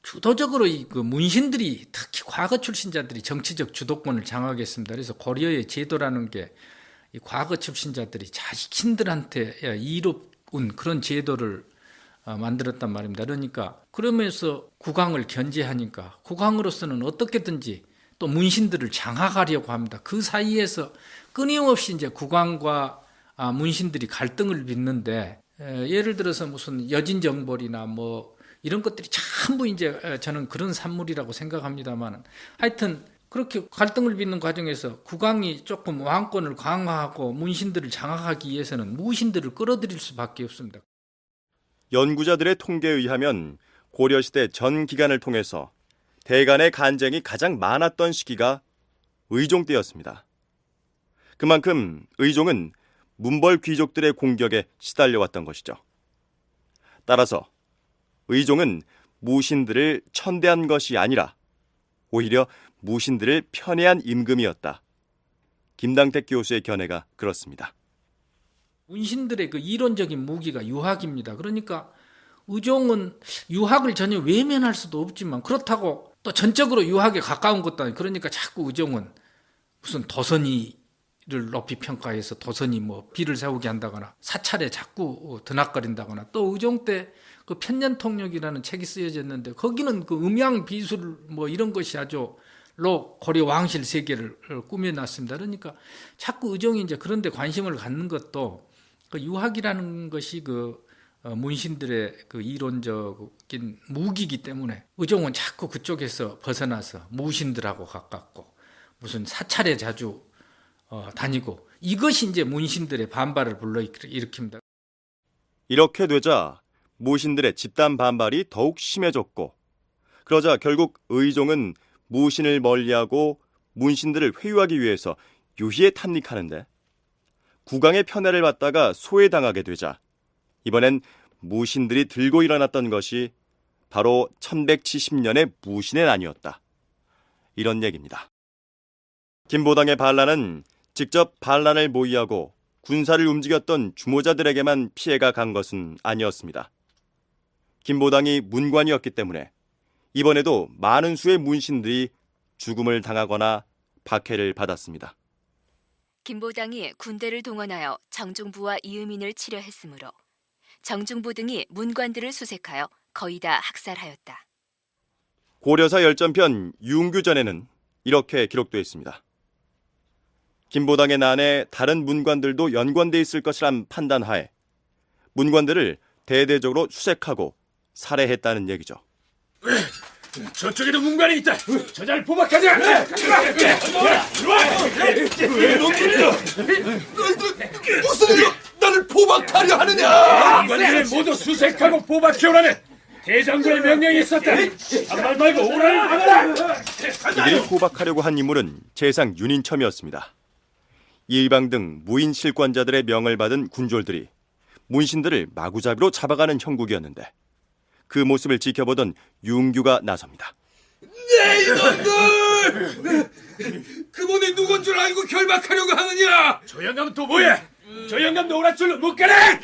주도적으로 그 문신들이, 특히 과거 출신자들이 정치적 주도권을 장악했습니다. 그래서 고려의 제도라는 게 이 과거 출신자들이 자신들한테 이로운 그런 제도를 만들었단 말입니다. 그러니까 그러면서 국왕을 견제하니까 국왕으로서는 어떻게든지 또 문신들을 장악하려고 합니다. 그 사이에서 끊임없이 이제 국왕과 문신들이 갈등을 빚는데 예를 들어서 무슨 여진정벌이나 뭐 이런 것들이 전부 이제 저는 그런 산물이라고 생각합니다만 하여튼 그렇게 갈등을 빚는 과정에서 국왕이 조금 왕권을 강화하고 문신들을 장악하기 위해서는 무신들을 끌어들일 수밖에 없습니다. 연구자들의 통계에 의하면 고려시대 전 기간을 통해서 대간의 간쟁이 가장 많았던 시기가 의종 때였습니다. 그만큼 의종은 문벌 귀족들의 공격에 시달려왔던 것이죠. 따라서 의종은 무신들을 천대한 것이 아니라 오히려 무신들을 편애한 임금이었다. 김당택 교수의 견해가 그렇습니다. 문신들의 그 이론적인 무기가 유학입니다. 그러니까 의종은 유학을 전혀 외면할 수도 없지만 그렇다고 또 전적으로 유학에 가까운 것도 아니고 그러니까 자꾸 의종은 무슨 도선이를 높이 평가해서 도선이 뭐 비를 세우게 한다거나 사찰에 자꾸 드나거린다거나 또 의종 때 그 편년통역이라는 책이 쓰여졌는데 거기는 그 음양 비술 뭐 이런 것이 아주 고려 왕실 세계를 꾸며놨습니다. 그러니까 자꾸 의종이 이제 그런 데 관심을 갖는 것도 그 유학이라는 것이 그 문신들의 그 이론적인 무기이기 때문에 의종은 자꾸 그쪽에서 벗어나서 무신들하고 가깝고 무슨 사찰에 자주 다니고 이것이 이제 문신들의 반발을 불러일으킵니다. 이렇게 되자 무신들의 집단 반발이 더욱 심해졌고 그러자 결국 의종은 무신을 멀리하고 문신들을 회유하기 위해서 유희에 탐닉하는데 국왕의 편애를 받다가 소외당하게 되자 이번엔 무신들이 들고 일어났던 것이 바로 1170년의 무신의 난이었다. 이런 얘기입니다. 김보당의 반란은 직접 반란을 모의하고 군사를 움직였던 주모자들에게만 피해가 간 것은 아니었습니다. 김보당이 문관이었기 때문에 이번에도 많은 수의 문신들이 죽음을 당하거나 박해를 받았습니다. 김보당이 군대를 동원하여 정중부와 이음인을 치려 했으므로 정중부 등이 문관들을 수색하여 거의 다 학살하였다. 고려사 열전편 융규전에는 이렇게 기록되어 있습니다. 김보당의 난에 다른 문관들도 연관되어 있을 것이란 판단하에 문관들을 대대적으로 수색하고 살해했다는 얘기죠. 저쪽에도 문관이 있다. 저자를 포박하자. 무슨 일로 나를 포박하려 하느냐? 문관들을 모두 수색하고 포박해오라는 대장군의 명령이 있었다. 한말 말고 오라를 막아라. 이들이 포박하려고 한 인물은 재상 윤인첨이었습니다. 이의방 등 무인 실권자들의 명을 받은 군졸들이 문신들을 마구잡이로 잡아가는 형국이었는데 그 모습을 지켜보던 융규가 나섭니다. 네 이놈들! 그분이 누군 줄 알고 결박하려고 하느냐? 저 영감은 또 뭐야? 저 영감도 오랏줄로 묶어라!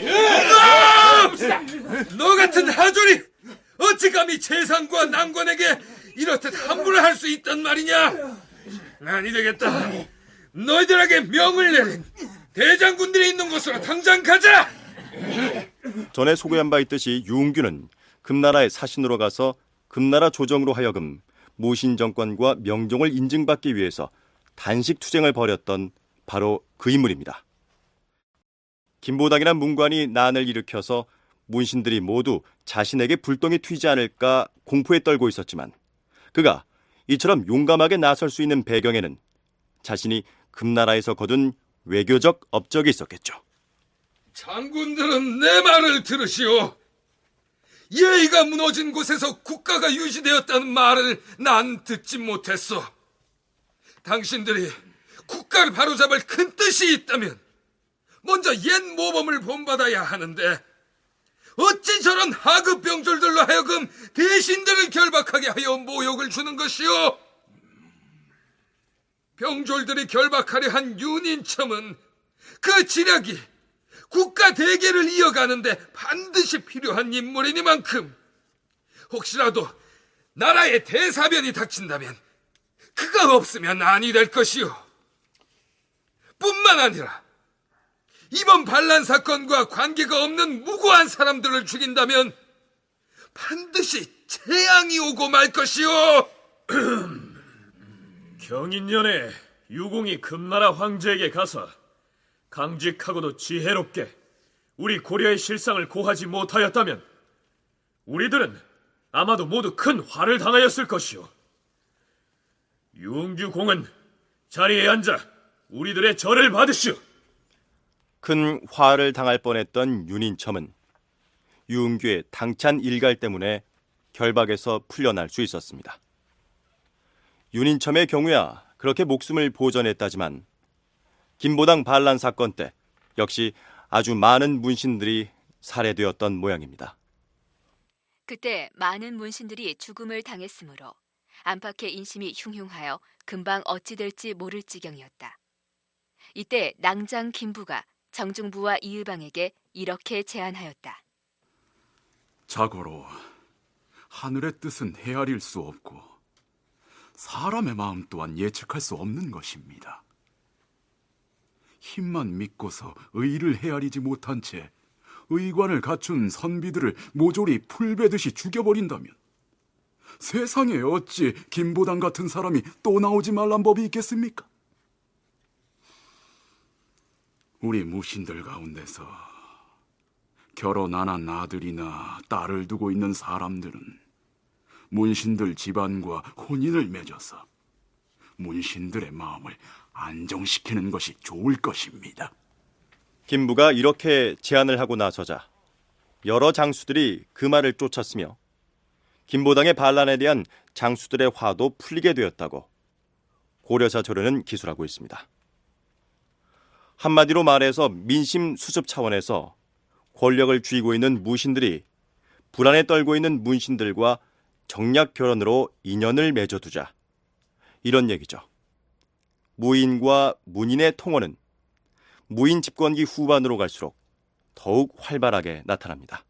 너 같은 하졸이 어찌 감히 재상과 난관에게 이렇듯 함부로 할 수 있단 말이냐? 아니 되겠다. 너희들에게 명을 내린 대장군들이 있는 곳으로 당장 가자! 전에 소개한 바 있듯이 융규는 금나라의 사신으로 가서 금나라 조정으로 하여금 무신 정권과 명종을 인증받기 위해서 단식 투쟁을 벌였던 바로 그 인물입니다. 김보당이란 문관이 난을 일으켜서 문신들이 모두 자신에게 불똥이 튀지 않을까 공포에 떨고 있었지만 그가 이처럼 용감하게 나설 수 있는 배경에는 자신이 금나라에서 거둔 외교적 업적이 있었겠죠. 장군들은 내 말을 들으시오. 예의가 무너진 곳에서 국가가 유지되었다는 말을 난 듣지 못했어. 당신들이 국가를 바로잡을 큰 뜻이 있다면 먼저 옛 모범을 본받아야 하는데 어찌 저런 하급 병졸들로 하여금 대신들을 결박하게 하여 모욕을 주는 것이오? 병졸들이 결박하려 한 윤인첨은 그 지략이 국가 대계를 이어가는데 반드시 필요한 인물이니만큼 혹시라도 나라에 대사변이 닥친다면 그가 없으면 아니 될 것이오. 뿐만 아니라 이번 반란 사건과 관계가 없는 무고한 사람들을 죽인다면 반드시 재앙이 오고 말 것이오. 경인년에 유공이 금나라 황제에게 가서 강직하고도 지혜롭게 우리 고려의 실상을 고하지 못하였다면 우리들은 아마도 모두 큰 화를 당하였을 것이오. 윤규공은 자리에 앉아 우리들의 절을 받으시오. 큰 화를 당할 뻔했던 윤인첨은 유은규의 당찬 일갈 때문에 결박에서 풀려날 수 있었습니다. 윤인첨의 경우야 그렇게 목숨을 보전했다지만 김보당 반란 사건 때 역시 아주 많은 문신들이 살해되었던 모양입니다. 그때 많은 문신들이 죽음을 당했으므로 안팎의 인심이 흉흉하여 금방 어찌 될지 모를 지경이었다. 이때 낭장 김부가 정중부와 이의방에게 이렇게 제안하였다. 자고로 하늘의 뜻은 헤아릴 수 없고 사람의 마음 또한 예측할 수 없는 것입니다. 힘만 믿고서 의를 헤아리지 못한 채 의관을 갖춘 선비들을 모조리 풀베듯이 죽여버린다면 세상에 어찌 김보당 같은 사람이 또 나오지 말란 법이 있겠습니까? 우리 무신들 가운데서 결혼 안 한 아들이나 딸을 두고 있는 사람들은 문신들 집안과 혼인을 맺어서 문신들의 마음을 안정시키는 것이 좋을 것입니다. 김부가 이렇게 제안을 하고 나서자 여러 장수들이 그 말을 쫓았으며 김보당의 반란에 대한 장수들의 화도 풀리게 되었다고 고려사 조례는 기술하고 있습니다. 한마디로 말해서 민심 수습 차원에서 권력을 쥐고 있는 무신들이 불안에 떨고 있는 문신들과 정략 결혼으로 인연을 맺어두자, 이런 얘기죠. 무인과 문인의 통혼은 무인 집권기 후반으로 갈수록 더욱 활발하게 나타납니다.